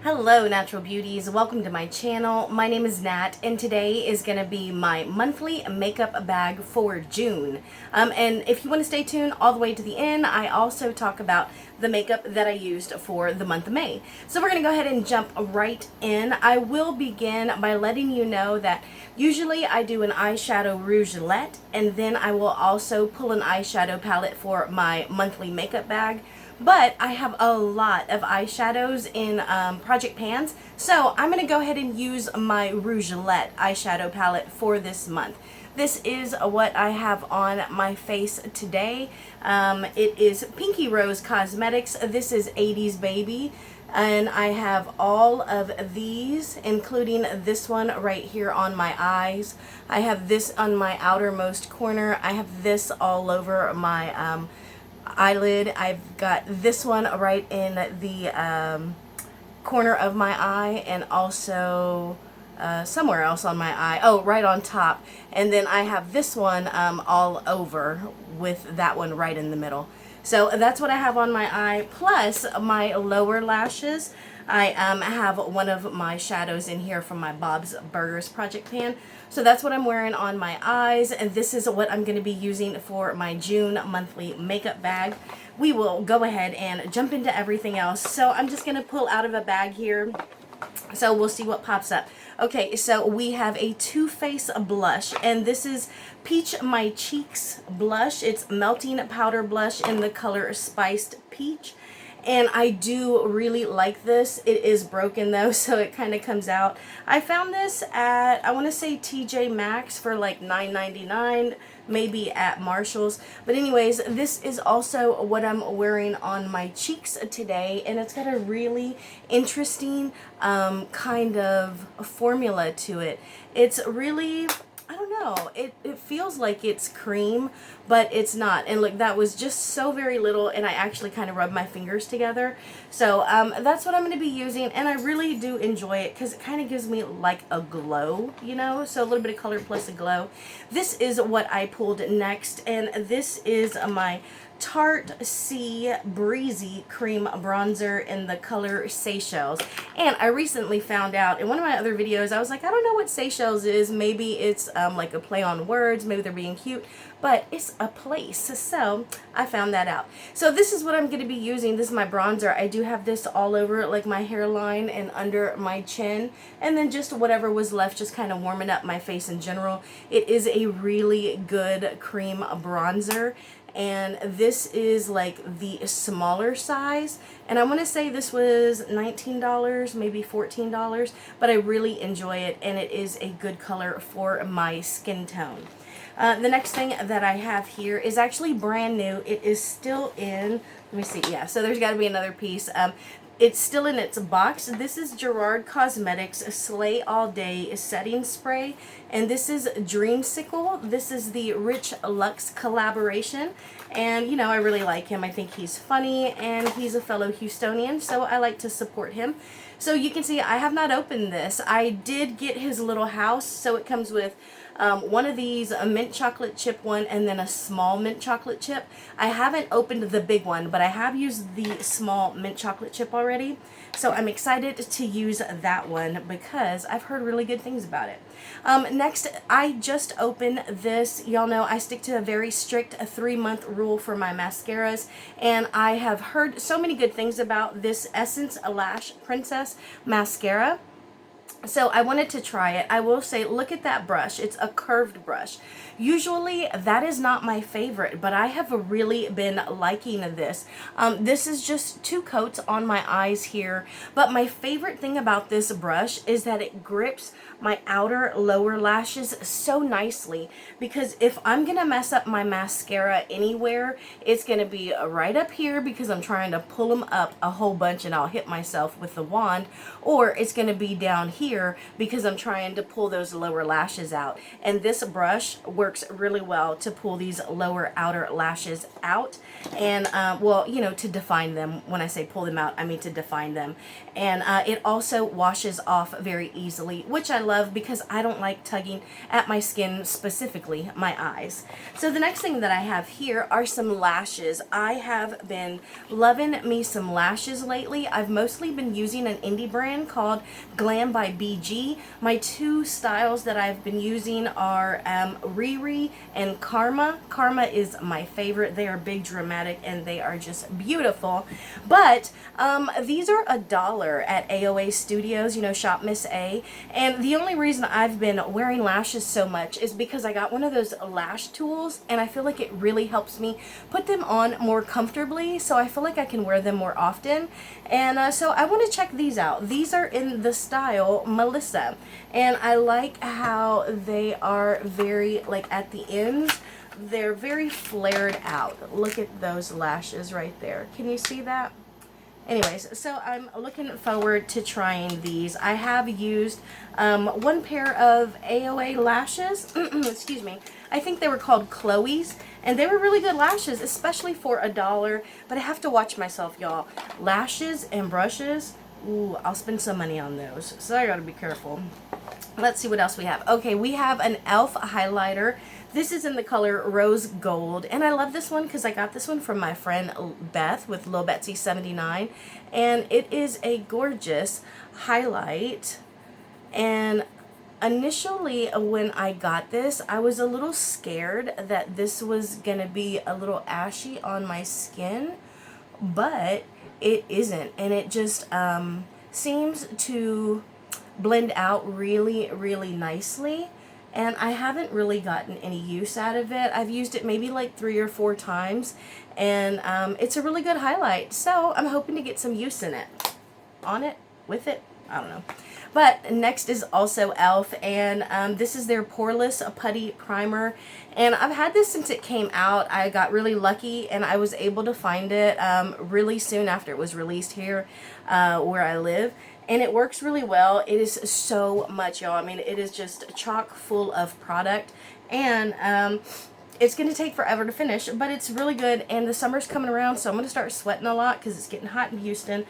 Hello natural beauties, welcome to my channel. My name is Nat and today is going to be my monthly makeup bag for June. And if you want to stay tuned all the way to the end, I also talk about the makeup that I used for the month of May. So we're going to go ahead and jump right in. I will begin by letting you know that usually I do an eyeshadow roulette and then I will also pull an eyeshadow palette for my monthly makeup bag. But I have a lot of eyeshadows in project pans, so I'm going to go ahead and use my roulette eyeshadow palette for this month. This is what I have on my face today. It is Pinky Rose Cosmetics. This is 80s Baby. And I have all of these, including this one right here on my eyes. I have this on my outermost corner. I have this all over my eyelid. I've got this one right in the corner of my eye, and also somewhere else on my eye. Oh, right on top. And then I have this one all over with that one right in the middle. So that's what I have on my eye, plus my lower lashes. I have one of my shadows in here from my Bob's Burgers project pan. So that's what I'm wearing on my eyes, and this is what I'm going to be using for my June monthly makeup bag. We will go ahead and jump into everything else. So I'm just going to pull out of a bag here. So we'll see what pops up. Okay, so we have a Too Faced blush, and this is Peach My Cheeks blush. It's melting powder blush in the color Spiced Peach. And I do really like this. It is broken though, so it kind of comes out. I found this at, I want to say TJ Maxx for like $9.99, maybe at Marshall's. But anyways, this is also what I'm wearing on my cheeks today, and it's got a really interesting kind of formula to it. It's really, I don't know, it feels like it's cream, but it's not. And look, that was just so very little, and I actually kind of rubbed my fingers together. So that's what I'm going to be using, and I really do enjoy it because it kind of gives me like a glow, you know, so a little bit of color plus a glow. This is what I pulled next, and this is my Tarte C Breezie Cream Bronzer in the color Seychelles. And I recently found out in one of my other videos, I was like, I don't know what Seychelles is. Maybe it's like a play on words. Maybe they're being cute. But it's a place. So I found that out. So this is what I'm going to be using. This is my bronzer. I do have this all over like my hairline and under my chin. And then just whatever was left, just kind of warming up my face in general. It is a really good cream bronzer. And this is like the smaller size, and I want to say this was $19, maybe $14, but I really enjoy it, and it is a good color for my skin tone. The next thing that I have here is actually brand new. It is still in, let me see, yeah, so there's got to be another piece. It's still in its box. This is Gerard Cosmetics Slay All Day Setting Spray. And this is Dreamsicle. This is the Rich Luxe collaboration. And, you know, I really like him. I think he's funny, and he's a fellow Houstonian, so I like to support him. So you can see I have not opened this. I did get his little house, so it comes with one of these, a mint chocolate chip one, and then a small mint chocolate chip. I haven't opened the big one, but I have used the small mint chocolate chip already. So I'm excited to use that one because I've heard really good things about it. Next, I just opened this. Y'all know I stick to a very strict 3-month rule for my mascaras, and I have heard so many good things about this Essence Lash Princess mascara. So I wanted to try it. I will say, look at that brush. It's a curved brush. Usually that is not my favorite, but I have really been liking this. This is just 2 coats on my eyes here, but my favorite thing about this brush is that it grips my outer lower lashes so nicely, because if I'm gonna mess up my mascara anywhere, it's gonna be right up here because I'm trying to pull them up a whole bunch and I'll hit myself with the wand, or it's gonna be down here because I'm trying to pull those lower lashes out. And this brush works really well to pull these lower outer lashes out. And, well, you know, to define them. When I say pull them out, I mean to define them. And it also washes off very easily, which I love because I don't like tugging at my skin, specifically my eyes. So the next thing that I have here are some lashes. I have been loving me some lashes lately. I've mostly been using an indie brand called Glam by Beige. My two styles that I've been using are Riri and Karma. Karma is my favorite. They are big, dramatic, and they are just beautiful. But these are $1 at AOA Studios, you know, Shop Miss A. And the only reason I've been wearing lashes so much is because I got one of those lash tools, and I feel like it really helps me put them on more comfortably, so I feel like I can wear them more often. And so I want to check these out. These are in the style Melissa, and I like how they are very, like, at the ends, they're very flared out. Look at those lashes right there. Can you see that? Anyways, so I'm looking forward to trying these. I have used one pair of AOA lashes. Excuse me. I think they were called Chloe's, and they were really good lashes, especially for $1. But I have to watch myself, y'all. Lashes and brushes, ooh, I'll spend some money on those. So I gotta be careful. Let's see what else we have. Okay, we have an e.l.f. highlighter. This is in the color Rose Gold, and I love this one because I got this one from my friend Beth with Lil Betsy 79, and it is a gorgeous highlight. And initially when I got this, I was a little scared that this was gonna be a little ashy on my skin, but it isn't, and it just seems to blend out really, really nicely. And I haven't really gotten any use out of it. I've used it maybe like 3 or 4 times, and it's a really good highlight. So I'm hoping to get some use in it, on it, with it, I don't know. But next is also e.l.f. and this is their Poreless Putty Primer. And I've had this since it came out. I got really lucky and I was able to find it really soon after it was released here where I live. And it works really well. It is so much, y'all. I mean, it is just chock full of product. And it's going to take forever to finish, but it's really good. And the summer's coming around, so I'm going to start sweating a lot because it's getting hot in Houston.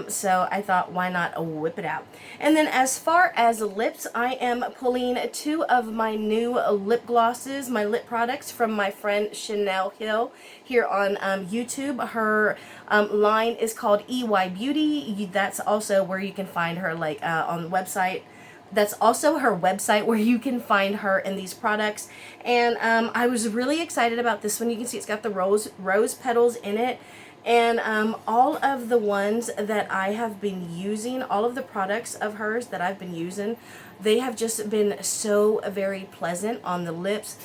So I thought, why not whip it out? And then as far as lips, I am pulling 2 of my new lip glosses, my lip products from my friend Chanel Hill here on YouTube. Her line is called EY Beauty. That's also where you can find her, like, on the website. That's also her website where you can find her in these products. And I was really excited about this one. You can see it's got the rose petals in it. And all of the ones that I have been using, all of the products of hers that I've been using, they have just been so very pleasant on the lips.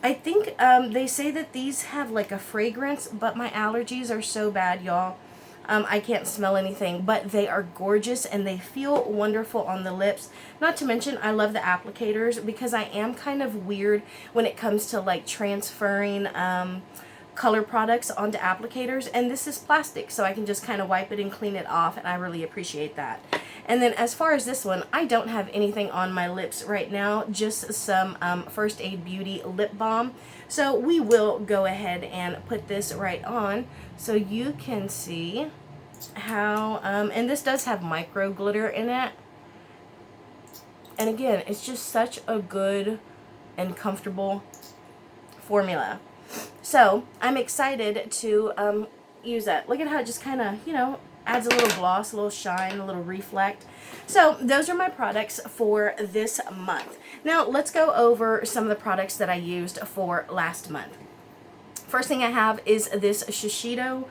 I think they say that these have like a fragrance, but my allergies are so bad, y'all. I can't smell anything, but they are gorgeous and they feel wonderful on the lips. Not to mention, I love the applicators because I am kind of weird when it comes to like transferring color products onto applicators, and this is plastic, so I can just kind of wipe it and clean it off, and I really appreciate that. And then as far as this one, I don't have anything on my lips right now, just some First Aid Beauty lip balm. So we will go ahead and put this right on so you can see how, and this does have micro glitter in it. And again, it's just such a good and comfortable formula. So I'm excited to use that. Look at how it just kind of, you know, adds a little gloss, a little shine, a little reflect. So those are my products for this month. Now let's go over some of the products that I used for last month. First thing I have is this Shiseido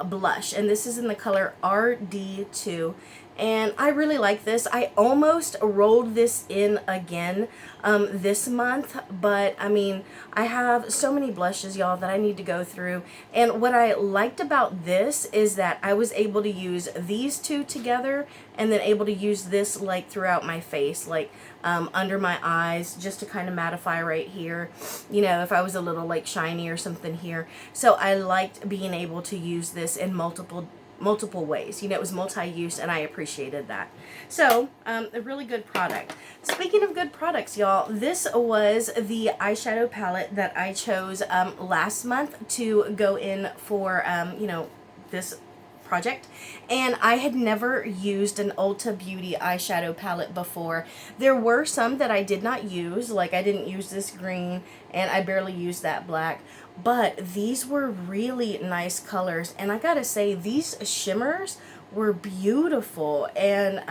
blush, and this is in the color RD2. And I really like this. I almost rolled this in again this month, but I mean, I have so many blushes, y'all, that I need to go through. And what I liked about this is that I was able to use these two together and then able to use this like throughout my face, like under my eyes, just to kind of mattify right here, you know, if I was a little like shiny or something here. So I liked being able to use this in multiple multiple ways. You know, it was multi-use, and I appreciated that. So, a really good product. Speaking of good products, y'all, this was the eyeshadow palette that I chose last month to go in for, you know, this project, and I had never used an Ulta Beauty eyeshadow palette before. There were some that I did not use, like I didn't use this green, and I barely used that black, but these were really nice colors, and I gotta say, these shimmers were beautiful, and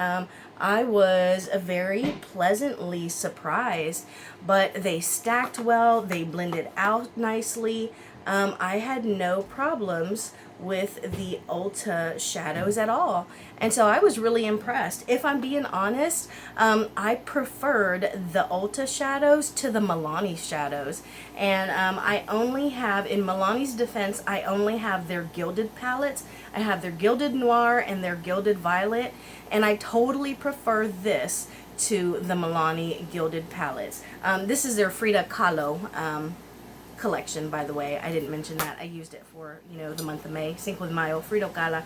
I was very pleasantly surprised, but they stacked well, they blended out nicely. I had no problems with the Ulta shadows at all, and so I was really impressed. If I'm being honest, I preferred the Ulta shadows to the Milani shadows, and I only have, in Milani's defense, I only have their gilded palettes. I have their gilded noir and their gilded violet, and I totally prefer this to the Milani gilded palettes. This is their Frida Kahlo collection, by the way. I didn't mention that. I used it for, you know, the month of May. Cinco de Mayo, Frida Kahlo.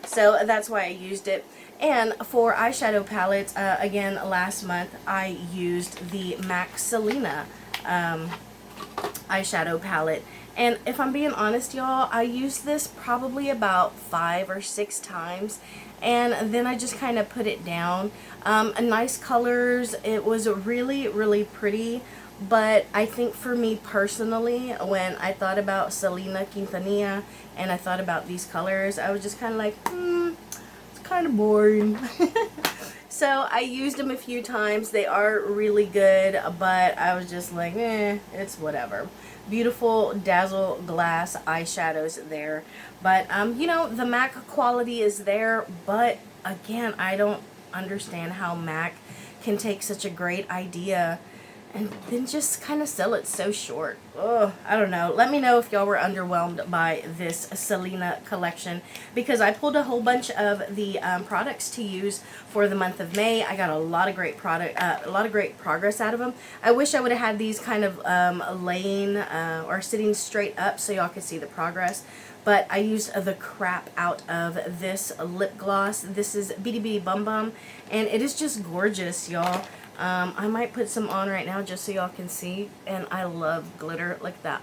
So that's why I used it. And for eyeshadow palettes, again, last month I used the MAC Salina eyeshadow palette. And if I'm being honest, y'all, I used this probably about 5 or 6 times, and then I just kind of put it down. Nice colors. It was really, really pretty. But I think for me personally, when I thought about Salina Quintanilla and I thought about these colors, I was just kind of like, it's kind of boring. So I used them a few times. They are really good, but I was just like, it's whatever. Beautiful Dazzle Glass eyeshadows there. But, you know, the MAC quality is there, but again, I don't understand how MAC can take such a great idea and then just kind of sell it so short. Ugh, I don't know. Let me know if y'all were underwhelmed by this Salina collection, because I pulled a whole bunch of the products to use for the month of May. I got a lot of great progress out of them. I wish I would have had these kind of laying or sitting straight up so y'all could see the progress. But I used the crap out of this lip gloss. This is Bitty Bitty Bum Bum, and it is just gorgeous, y'all. I might put some on right now just so y'all can see, and I love glitter like that.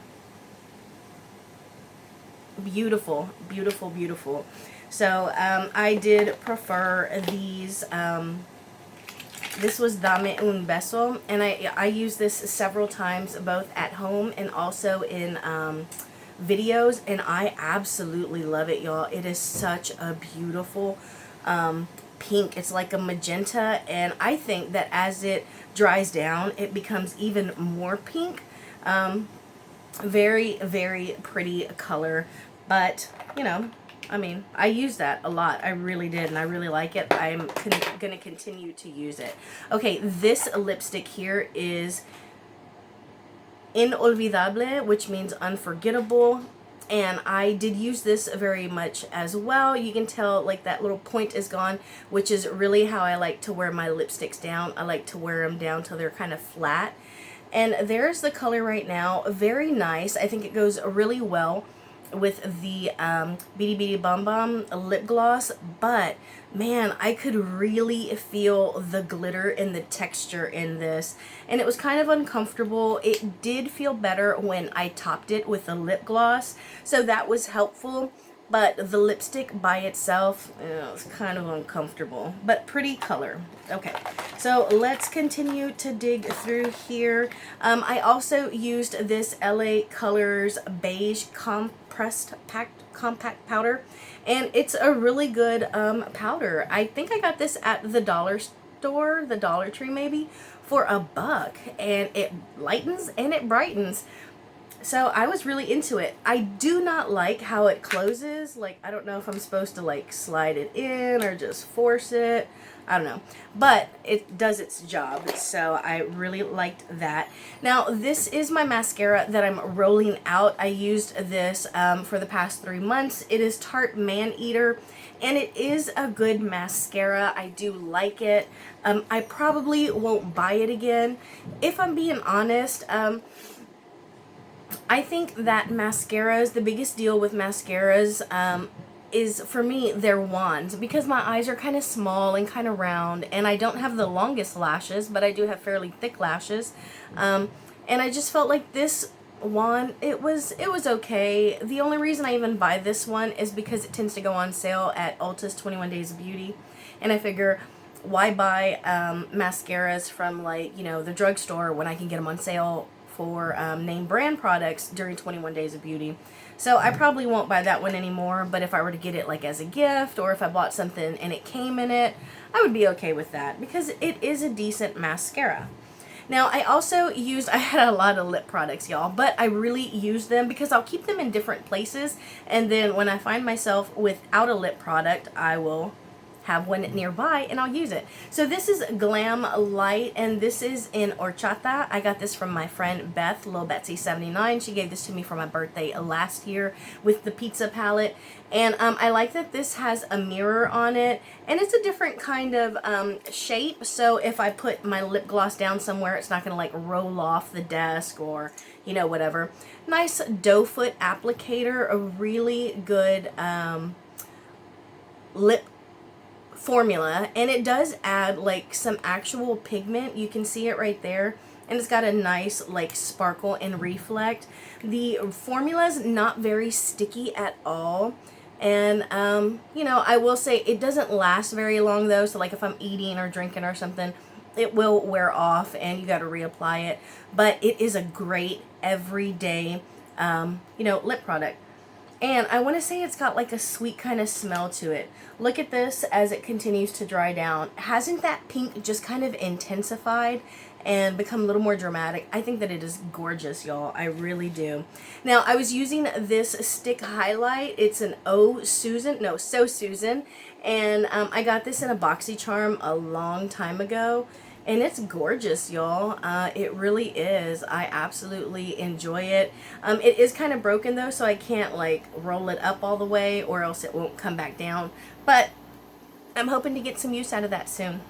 Beautiful, beautiful, beautiful. So, I did prefer these. This was Dame Un Beso, and I used this several times, both at home and also in videos, and I absolutely love it, y'all. It is such a beautiful pink. It's like a magenta, and I think that as it dries down, it becomes even more pink. Very, very pretty color, but, you know, I mean, I use that a lot. I really did, and I really like it. I'm going to continue to use it. Okay, this lipstick here is Inolvidable, which means unforgettable. And I did use this very much as well. You can tell, like, that little point is gone, which is really how I like to wear my lipsticks down. I like to wear them down till they're kind of flat. And there's the color right now. Very nice. I think it goes really well with the Bitty Bitty Bum Bum lip gloss. But, man, I could really feel the glitter and the texture in this. And it was kind of uncomfortable. It did feel better when I topped it with a lip gloss, so that was helpful. But the lipstick by itself, it's kind of uncomfortable, but pretty color. Okay, so let's continue to dig through here. I also used this LA Colors Beige Compact Powder, and it's a really good powder. I think I got this at the dollar store, the Dollar Tree maybe, for $1, and it lightens and it brightens. So I was really into it. I do not like how it closes. Like, I don't know if I'm supposed to, like, slide it in or just force it. I don't know. But it does its job. So I really liked that. Now, this is my mascara that I'm rolling out. I used this for the past 3 months. It is Tarte Man Eater, and it is a good mascara. I do like it. I probably won't buy it again. If I'm being honest, I think that mascaras, the biggest deal with mascaras is, for me, they're wands, because my eyes are kind of small and kind of round, and I don't have the longest lashes, but I do have fairly thick lashes. And I just felt like this wand, it was okay. The only reason I even buy this one is because it tends to go on sale at Ulta's 21 Days of Beauty, and I figure, why buy mascaras from, like, you know, the drugstore when I can get them on sale for name brand products during 21 Days of Beauty. So I probably won't buy that one anymore, but if I were to get it like as a gift, or if I bought something and it came in it, I would be okay with that, because it is a decent mascara. Now, I also used, I had a lot of lip products, y'all, but I really use them because I'll keep them in different places, and then when I find myself without a lip product, I will have one nearby and I'll use it. So this is Glam Light, and this is in horchata. I got this from my friend Beth, Lil Betsy 79. She gave this to me for my birthday last year with the pizza palette, and I like that this has a mirror on it, and it's a different kind of shape, so if I put my lip gloss down somewhere, it's not gonna like roll off the desk or, you know, whatever. Nice doe foot applicator, a really good lip formula, and it does add like some actual pigment. You can see it right there, and it's got a nice like sparkle and reflect. The formula is not very sticky at all, and you know, I will say it doesn't last very long though, so like if I'm eating or drinking or something, it will wear off and you got to reapply it, but it is a great everyday you know, lip product. And I want to say it's got like a sweet kind of smell to it. Look at this as it continues to dry down. Hasn't that pink just kind of intensified and become a little more dramatic? I think that it is gorgeous, y'all. I really do. Now, I was using this stick highlight. It's an So Susan. And I got this in a BoxyCharm a long time ago. And it's gorgeous, y'all. It really is. I absolutely enjoy it. It is kind of broken though, so I can't like roll it up all the way or else it won't come back down. But I'm hoping to get some use out of that soon.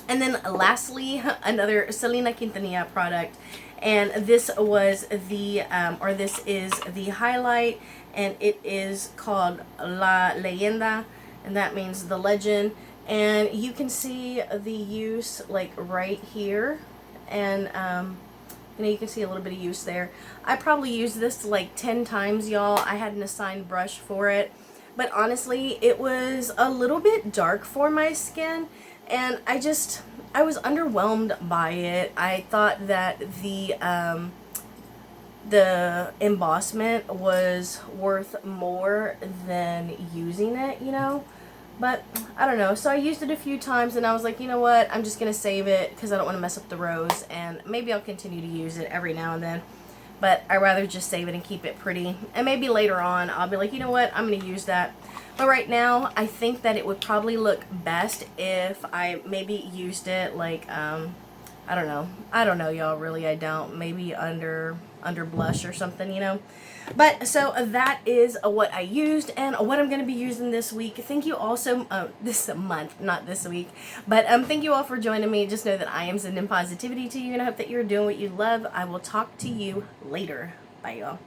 And then lastly, another Salina Quintanilla product. And this was the, this is the highlight, and it is called La Leyenda, and that means the legend. And you can see the use like right here, and you know, you can see a little bit of use there. I probably used this like 10 times, y'all. I had an assigned brush for it, but honestly, it was a little bit dark for my skin, and I was underwhelmed by it. I thought that the embossment was worth more than using it, you know. But I don't know, so I used it a few times and I was like, you know what, I'm just going to save it because I don't want to mess up the rose, and maybe I'll continue to use it every now and then, but I'd rather just save it and keep it pretty, and maybe later on I'll be like, you know what, I'm going to use that. But right now, I think that it would probably look best if I maybe used it like, I don't know, y'all, really, I don't, maybe under blush or something, you know. But so that is what I used and what I'm going to be using this week. Thank you also, this month, not this week, but thank you all for joining me. Just know that I am sending positivity to you, and I hope that you're doing what you love. I will talk to you later. Bye, y'all.